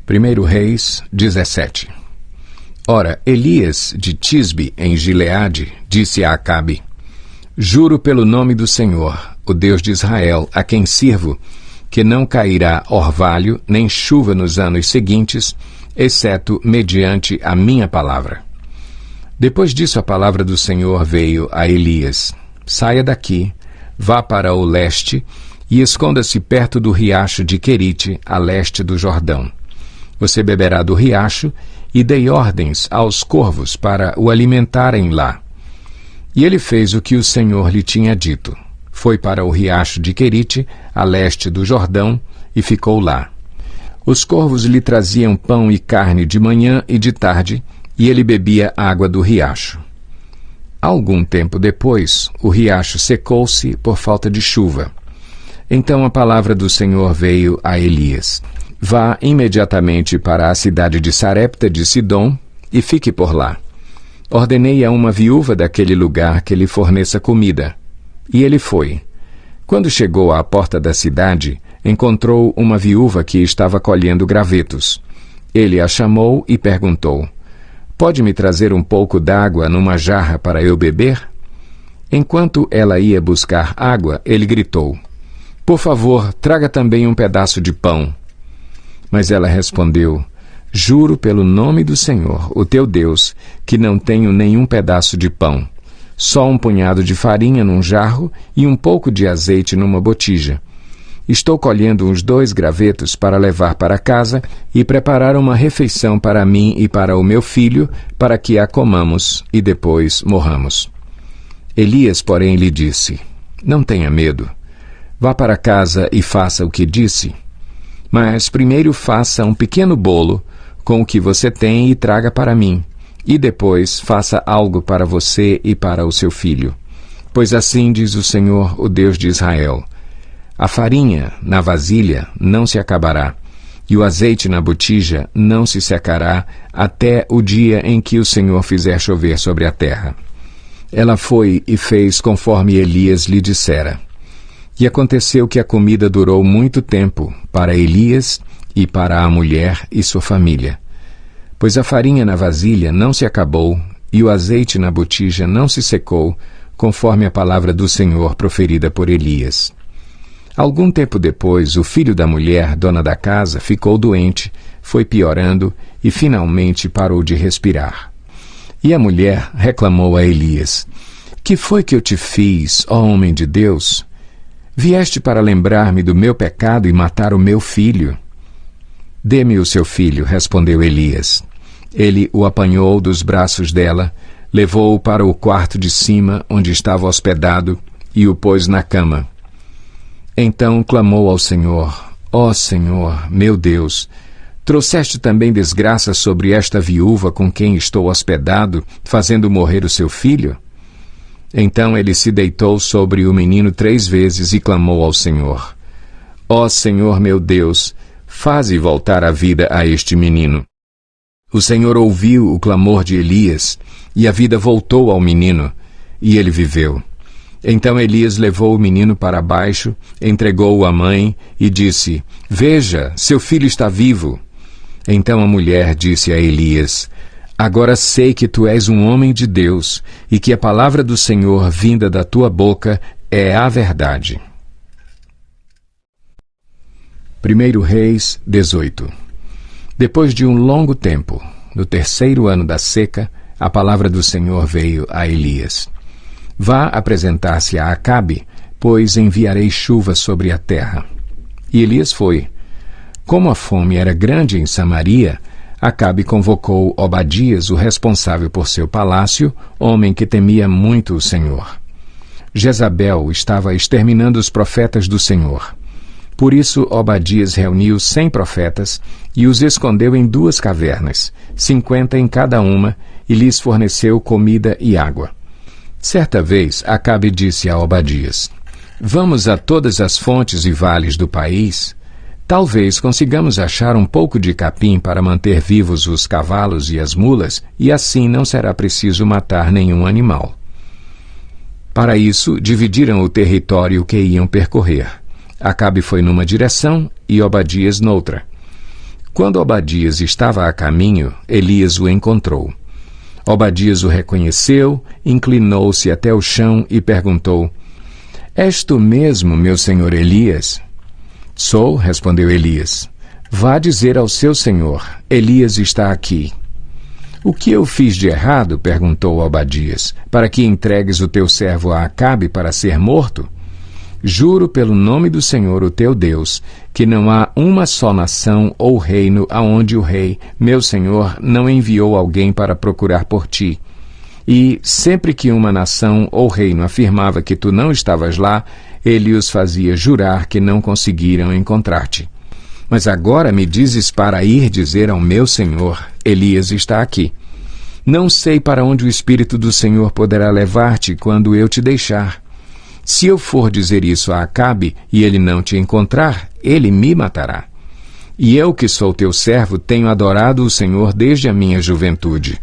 1 Reis 17. Ora, Elias de Tisbe, em Gileade, disse a Acabe: Juro pelo nome do Senhor, o Deus de Israel, a quem sirvo, que não cairá orvalho nem chuva nos anos seguintes, exceto mediante a minha palavra. Depois disso a palavra do Senhor veio a Elias: Saia daqui, vá para o leste e esconda-se perto do riacho de Querite, a leste do Jordão. Você beberá do riacho, e dei ordens aos corvos para o alimentarem lá. E ele fez o que o Senhor lhe tinha dito. Foi para o riacho de Querite, a leste do Jordão, e ficou lá. Os corvos lhe traziam pão e carne de manhã e de tarde, e ele bebia água do riacho. Algum tempo depois, o riacho secou-se por falta de chuva. Então a palavra do Senhor veio a Elias: Vá imediatamente para a cidade de Sarepta de Sidom e fique por lá. Ordenei a uma viúva daquele lugar que lhe forneça comida. E ele foi. Quando chegou à porta da cidade, encontrou uma viúva que estava colhendo gravetos. Ele a chamou e perguntou: Pode me trazer um pouco d'água numa jarra para eu beber? Enquanto ela ia buscar água, ele gritou: Por favor, traga também um pedaço de pão. Mas ela respondeu: Juro pelo nome do Senhor, o teu Deus, que não tenho nenhum pedaço de pão, só um punhado de farinha num jarro e um pouco de azeite numa botija. Estou colhendo uns 2 gravetos para levar para casa e preparar uma refeição para mim e para o meu filho, para que a comamos e depois morramos. Elias, porém, lhe disse: Não tenha medo. Vá para casa e faça o que disse. Mas primeiro faça um pequeno bolo com o que você tem e traga para mim, e depois faça algo para você e para o seu filho. Pois assim diz o Senhor, o Deus de Israel: a farinha na vasilha não se acabará, e o azeite na botija não se secará até o dia em que o Senhor fizer chover sobre a terra. Ela foi e fez conforme Elias lhe dissera. E aconteceu que a comida durou muito tempo para Elias e para a mulher e sua família. Pois a farinha na vasilha não se acabou e o azeite na botija não se secou, conforme a palavra do Senhor proferida por Elias. Algum tempo depois, o filho da mulher, dona da casa, ficou doente, foi piorando e finalmente parou de respirar. E a mulher reclamou a Elias: Que foi que eu te fiz, ó homem de Deus? Vieste para lembrar-me do meu pecado e matar o meu filho? Dê-me o seu filho, respondeu Elias. Ele o apanhou dos braços dela, levou-o para o quarto de cima, onde estava hospedado, e o pôs na cama. Então clamou ao Senhor: Ó Senhor, meu Deus, trouxeste também desgraça sobre esta viúva com quem estou hospedado, fazendo morrer o seu filho? Então ele se deitou sobre o menino 3 vezes e clamou ao Senhor: Ó Senhor meu Deus, faze voltar a vida a este menino. O Senhor ouviu o clamor de Elias, e a vida voltou ao menino, e ele viveu. Então Elias levou o menino para baixo, entregou-o à mãe e disse: Veja, seu filho está vivo. Então a mulher disse a Elias: Agora sei que tu és um homem de Deus e que a palavra do Senhor vinda da tua boca é a verdade. 1 Reis 18. Depois de um longo tempo, no 3º ano da seca, a palavra do Senhor veio a Elias: Vá apresentar-se a Acabe, pois enviarei chuva sobre a terra. E Elias foi. Como a fome era grande em Samaria, Acabe convocou Obadias, o responsável por seu palácio, homem que temia muito o Senhor. Jezabel estava exterminando os profetas do Senhor. Por isso Obadias reuniu 100 profetas e os escondeu em 2 cavernas, 50 em cada uma, e lhes forneceu comida e água. Certa vez, Acabe disse a Obadias: Vamos a todas as fontes e vales do país. Talvez consigamos achar um pouco de capim para manter vivos os cavalos e as mulas, e assim não será preciso matar nenhum animal. Para isso, dividiram o território que iam percorrer. Acabe foi numa direção e Obadias noutra. Quando Obadias estava a caminho, Elias o encontrou. Obadias o reconheceu, inclinou-se até o chão e perguntou: És tu mesmo, meu senhor Elias? Sou, respondeu Elias. Vá dizer ao seu senhor, Elias está aqui. O que eu fiz de errado, perguntou Obadias, para que entregues o teu servo a Acabe para ser morto? Juro pelo nome do Senhor, o teu Deus, que não há uma só nação ou reino aonde o rei, meu senhor, não enviou alguém para procurar por ti. E, sempre que uma nação ou reino afirmava que tu não estavas lá, ele os fazia jurar que não conseguiram encontrar-te. Mas agora me dizes para ir dizer ao meu senhor, Elias está aqui. Não sei para onde o Espírito do Senhor poderá levar-te quando eu te deixar. Se eu for dizer isso a Acabe e ele não te encontrar, ele me matará. E eu, que sou teu servo, tenho adorado o Senhor desde a minha juventude.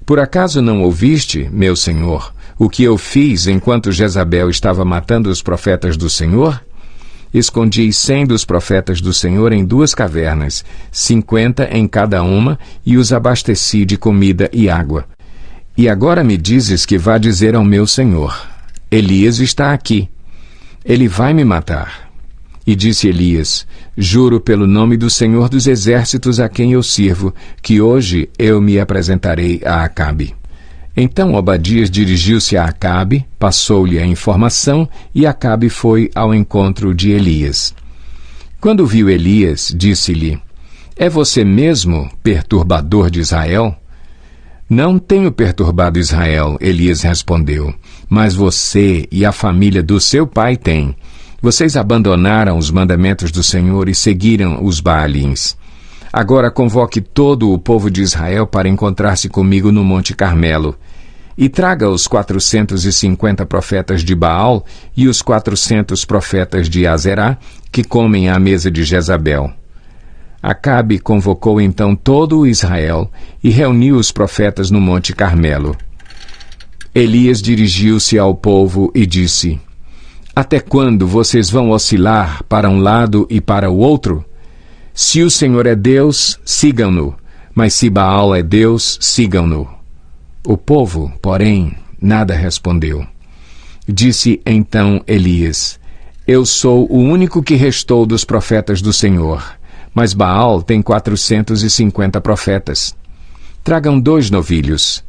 Por acaso não ouviste, meu senhor, o que eu fiz enquanto Jezabel estava matando os profetas do Senhor? Escondi 100 dos profetas do Senhor em 2 cavernas, 50 em cada uma, e os abasteci de comida e água. E agora me dizes que vá dizer ao meu senhor, Elias está aqui. Ele vai me matar. E disse Elias, juro pelo nome do Senhor dos Exércitos a quem eu sirvo, que hoje eu me apresentarei a Acabe. Então Obadias dirigiu-se a Acabe, passou-lhe a informação, e Acabe foi ao encontro de Elias. Quando viu Elias, disse-lhe, é você mesmo, perturbador de Israel? Não tenho perturbado Israel, Elias respondeu, mas você e a família do seu pai têm. Vocês abandonaram os mandamentos do Senhor e seguiram os Baalins. Agora convoque todo o povo de Israel para encontrar-se comigo no Monte Carmelo. E traga os 450 profetas de Baal e os 400 profetas de Azerá, que comem à mesa de Jezabel. Acabe convocou então todo o Israel e reuniu os profetas no Monte Carmelo. Elias dirigiu-se ao povo e disse, até quando vocês vão oscilar para um lado e para o outro? Se o Senhor é Deus, sigam-no, mas se Baal é Deus, sigam-no. O povo, porém, nada respondeu. Disse então Elias, eu sou o único que restou dos profetas do Senhor, mas Baal tem 450 profetas. Tragam 2 novilhos.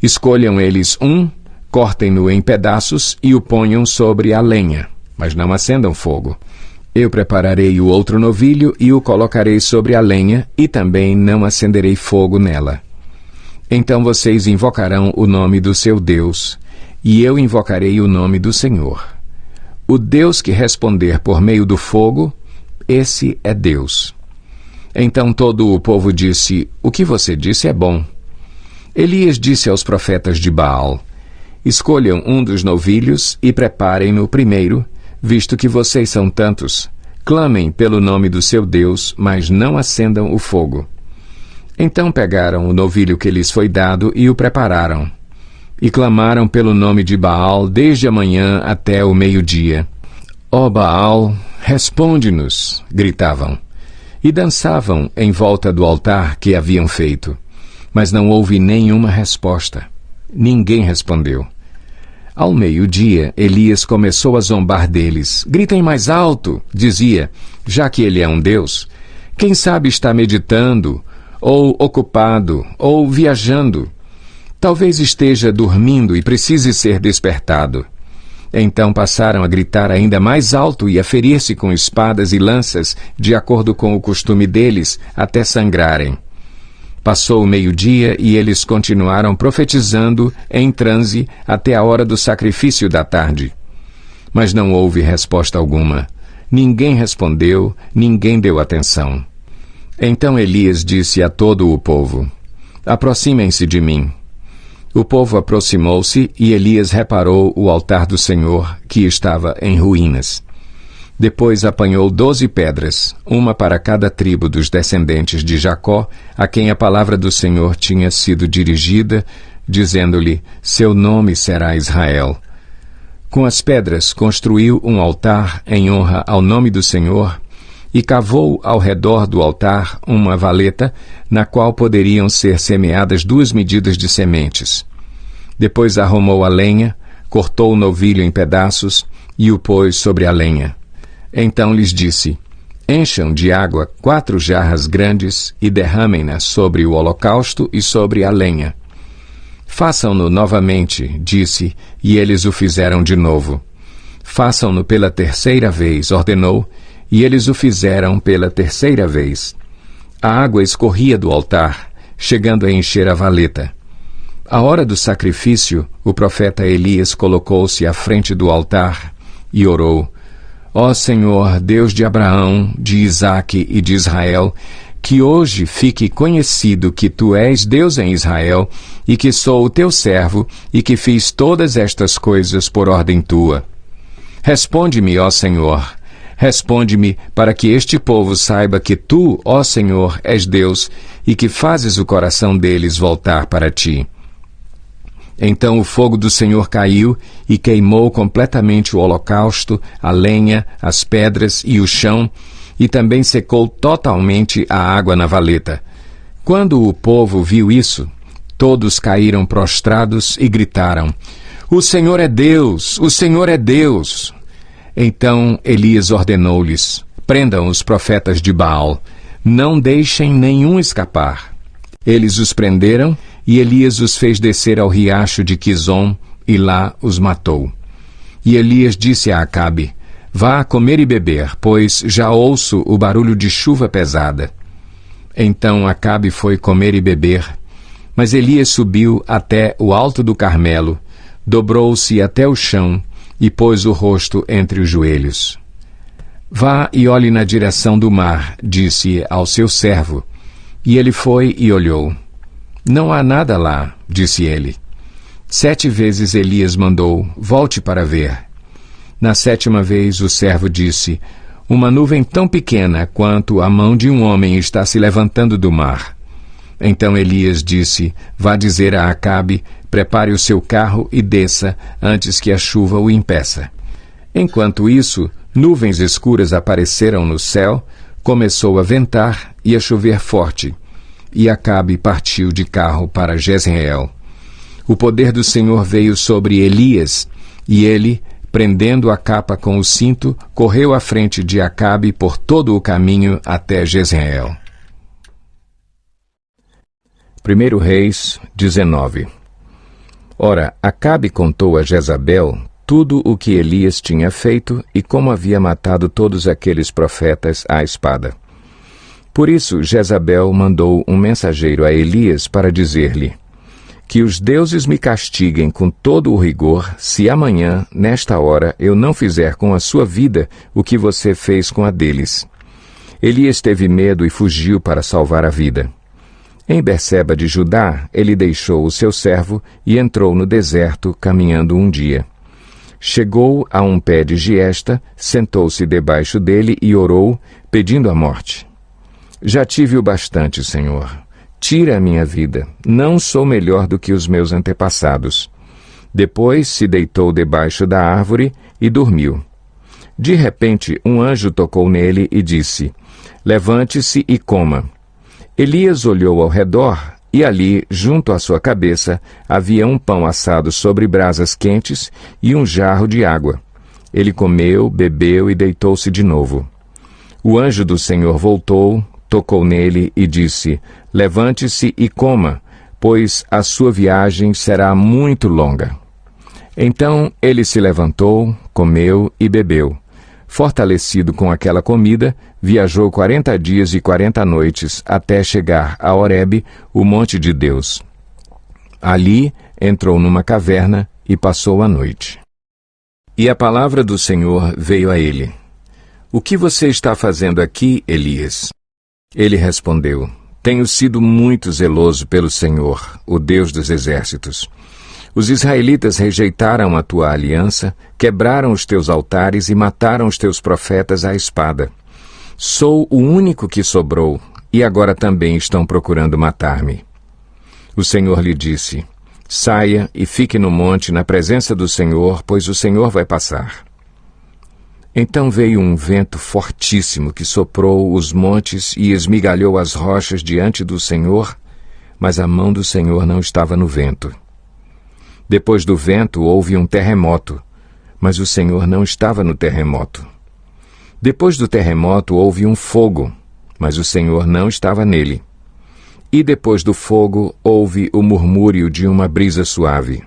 Escolham eles um, cortem-no em pedaços e o ponham sobre a lenha, mas não acendam fogo. Eu prepararei o outro novilho e o colocarei sobre a lenha e também não acenderei fogo nela. Então vocês invocarão o nome do seu Deus, e eu invocarei o nome do Senhor. O Deus que responder por meio do fogo, esse é Deus. Então todo o povo disse, o que você disse é bom. Elias disse aos profetas de Baal, escolham um dos novilhos e preparem-no primeiro, visto que vocês são tantos. Clamem pelo nome do seu Deus, mas não acendam o fogo. Então pegaram o novilho que lhes foi dado e o prepararam. E clamaram pelo nome de Baal desde a manhã até o meio-dia. Ó Baal, responde-nos, gritavam. E dançavam em volta do altar que haviam feito. Mas não houve nenhuma resposta. Ninguém respondeu. Ao meio-dia, Elias começou a zombar deles. Gritem mais alto, dizia, já que ele é um Deus. Quem sabe está meditando, ou ocupado, ou viajando. Talvez esteja dormindo e precise ser despertado. Então passaram a gritar ainda mais alto e a ferir-se com espadas e lanças, de acordo com o costume deles, até sangrarem. Passou o meio-dia e eles continuaram profetizando em transe até a hora do sacrifício da tarde. Mas não houve resposta alguma. Ninguém respondeu, ninguém deu atenção. Então Elias disse a todo o povo, aproximem-se de mim. O povo aproximou-se e Elias reparou o altar do Senhor, que estava em ruínas. Depois apanhou 12 pedras, uma para cada tribo dos descendentes de Jacó, a quem a palavra do Senhor tinha sido dirigida, dizendo-lhe, seu nome será Israel. Com as pedras construiu um altar em honra ao nome do Senhor, e cavou ao redor do altar uma valeta, na qual poderiam ser semeadas 2 medidas de sementes. Depois arrumou a lenha, cortou o novilho em pedaços e o pôs sobre a lenha. Então lhes disse: encham de água 4 jarras grandes e derramem-na sobre o holocausto e sobre a lenha. Façam-no novamente, disse, e eles o fizeram de novo. Façam-no pela 3ª vez, ordenou, e eles o fizeram pela 3ª vez. A água escorria do altar, chegando a encher a valeta. À hora do sacrifício, o profeta Elias colocou-se à frente do altar e orou: ó Senhor, Deus de Abraão, de Isaque e de Israel, que hoje fique conhecido que Tu és Deus em Israel, e que sou o Teu servo, e que fiz todas estas coisas por ordem Tua. Responde-me, ó Senhor, responde-me, para que este povo saiba que Tu, ó Senhor, és Deus, e que fazes o coração deles voltar para Ti. Então o fogo do Senhor caiu e queimou completamente o holocausto, a lenha, as pedras e o chão, e também secou totalmente a água na valeta. Quando o povo viu isso, todos caíram prostrados e gritaram: o Senhor é Deus! O Senhor é Deus! Então Elias ordenou-lhes: prendam os profetas de Baal, não deixem nenhum escapar. Eles os prenderam, e Elias os fez descer ao riacho de Quizom, e lá os matou. E Elias disse a Acabe: vá comer e beber, pois já ouço o barulho de chuva pesada. Então Acabe foi comer e beber, mas Elias subiu até o alto do Carmelo, dobrou-se até o chão e pôs o rosto entre os joelhos. Vá e olhe na direção do mar, disse ao seu servo. E ele foi e olhou. Não há nada lá, disse ele. 7 vezes Elias mandou: volte para ver. Na 7ª vez o servo disse: uma nuvem tão pequena quanto a mão de um homem está se levantando do mar. Então Elias disse: vá dizer a Acabe, prepare o seu carro e desça, antes que a chuva o impeça. Enquanto isso, nuvens escuras apareceram no céu, começou a ventar e a chover forte, e Acabe partiu de carro para Jezreel. O poder do Senhor veio sobre Elias, e ele, prendendo a capa com o cinto, correu à frente de Acabe por todo o caminho até Jezreel. 1 Reis 19. Ora, Acabe contou a Jezabel tudo o que Elias tinha feito e como havia matado todos aqueles profetas à espada. Por isso Jezabel mandou um mensageiro a Elias para dizer-lhe: que os deuses me castiguem com todo o rigor, se amanhã, nesta hora, eu não fizer com a sua vida o que você fez com a deles. Elias teve medo e fugiu para salvar a vida. Em Berseba de Judá, ele deixou o seu servo e entrou no deserto, caminhando um dia. Chegou a um pé de giesta, sentou-se debaixo dele e orou, pedindo a morte. Já tive o bastante, Senhor. Tira a minha vida. Não sou melhor do que os meus antepassados. Depois se deitou debaixo da árvore e dormiu. De repente, um anjo tocou nele e disse: levante-se e coma. Elias olhou ao redor e ali, junto à sua cabeça, havia um pão assado sobre brasas quentes e um jarro de água. Ele comeu, bebeu e deitou-se de novo. O anjo do Senhor voltou, tocou nele e disse: levante-se e coma, pois a sua viagem será muito longa. Então ele se levantou, comeu e bebeu. Fortalecido com aquela comida, viajou 40 dias e 40 noites até chegar a Horebe, o monte de Deus. Ali entrou numa caverna e passou a noite. E a palavra do Senhor veio a ele: o que você está fazendo aqui, Elias? Ele respondeu: tenho sido muito zeloso pelo Senhor, o Deus dos exércitos. Os israelitas rejeitaram a tua aliança, quebraram os teus altares e mataram os teus profetas à espada. Sou o único que sobrou, e agora também estão procurando matar-me. O Senhor lhe disse: saia e fique no monte na presença do Senhor, pois o Senhor vai passar. Então veio um vento fortíssimo que soprou os montes e esmigalhou as rochas diante do Senhor, mas a mão do Senhor não estava no vento. Depois do vento houve um terremoto, mas o Senhor não estava no terremoto. Depois do terremoto houve um fogo, mas o Senhor não estava nele. E depois do fogo houve o murmúrio de uma brisa suave.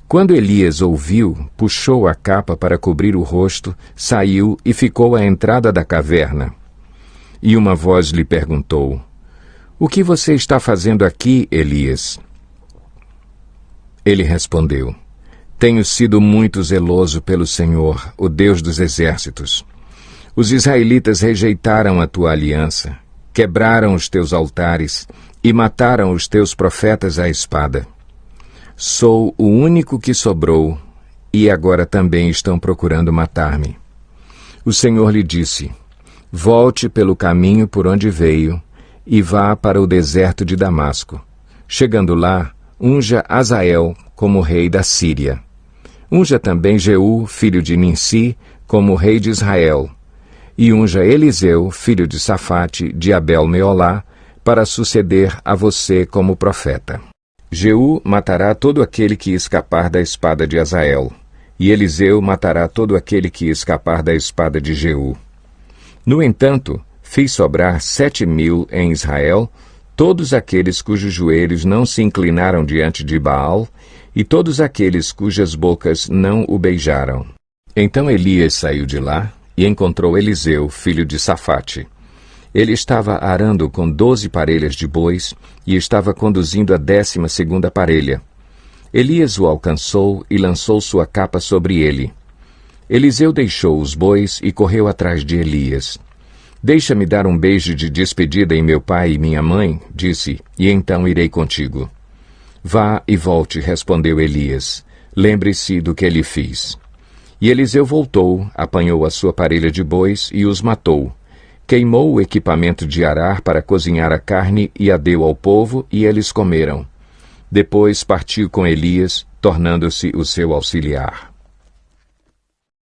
Quando Elias ouviu, puxou a capa para cobrir o rosto, saiu e ficou à entrada da caverna. E uma voz lhe perguntou: "O que você está fazendo aqui, Elias?" Ele respondeu: "Tenho sido muito zeloso pelo Senhor, o Deus dos exércitos. Os israelitas rejeitaram a tua aliança, quebraram os teus altares e mataram os teus profetas à espada. Sou o único que sobrou, e agora também estão procurando matar-me." O Senhor lhe disse: "Volte pelo caminho por onde veio, e vá para o deserto de Damasco. Chegando lá, unja Azael como rei da Síria. Unja também Jeú, filho de Ninsi, como rei de Israel. E unja Eliseu, filho de Safate, de Abel-Meolá, para suceder a você como profeta. Jeú matará todo aquele que escapar da espada de Azael, e Eliseu matará todo aquele que escapar da espada de Jeú. No entanto, fiz sobrar 7.000 em Israel, todos aqueles cujos joelhos não se inclinaram diante de Baal, e todos aqueles cujas bocas não o beijaram." Então Elias saiu de lá e encontrou Eliseu, filho de Safate. Ele estava arando com 12 parelhas de bois e estava conduzindo a 12ª parelha. Elias o alcançou e lançou sua capa sobre ele. Eliseu deixou os bois e correu atrás de Elias. "Deixa-me dar um beijo de despedida em meu pai e minha mãe", disse, "e então irei contigo." "Vá e volte", respondeu Elias. "Lembre-se do que lhe fiz." E Eliseu voltou, apanhou a sua parelha de bois e os matou. Queimou o equipamento de arar para cozinhar a carne e a deu ao povo, e eles comeram. Depois partiu com Elias, tornando-se o seu auxiliar.